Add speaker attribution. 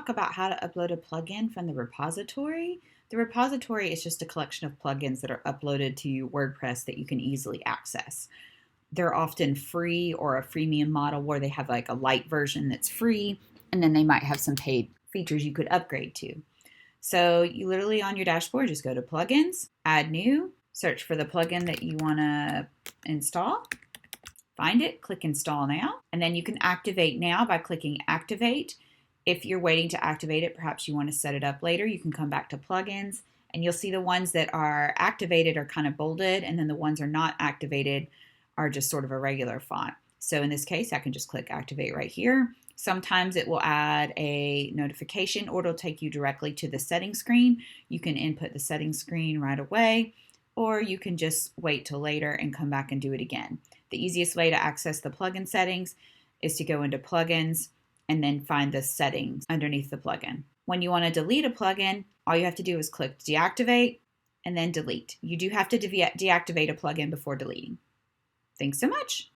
Speaker 1: talk about how to upload a plugin from the repository. The repository is just a collection of plugins that are uploaded to WordPress that you can easily access. They're often free or a freemium model where they have like a light version that's free, and then they might have some paid features you could upgrade to. So you literally on your dashboard just go to plugins, add new, search for the plugin that you want to install, find it, click install now, and then you can activate now by clicking activate. If you're waiting to activate it, perhaps you want to set it up later, you can come back to plugins and you'll see the ones that are activated are kind of bolded, and then the ones are not activated are just sort of a regular font. So in this case, I can just click activate right here. Sometimes it will add a notification or it'll take you directly to the settings screen. You can input the settings screen right away, or you can just wait till later and come back and do it again. The easiest way to access the plugin settings is to go into plugins and then find the settings underneath the plugin. When you want to delete a plugin, all you have to do is click deactivate and then delete. You do have to deactivate a plugin before deleting. Thanks so much.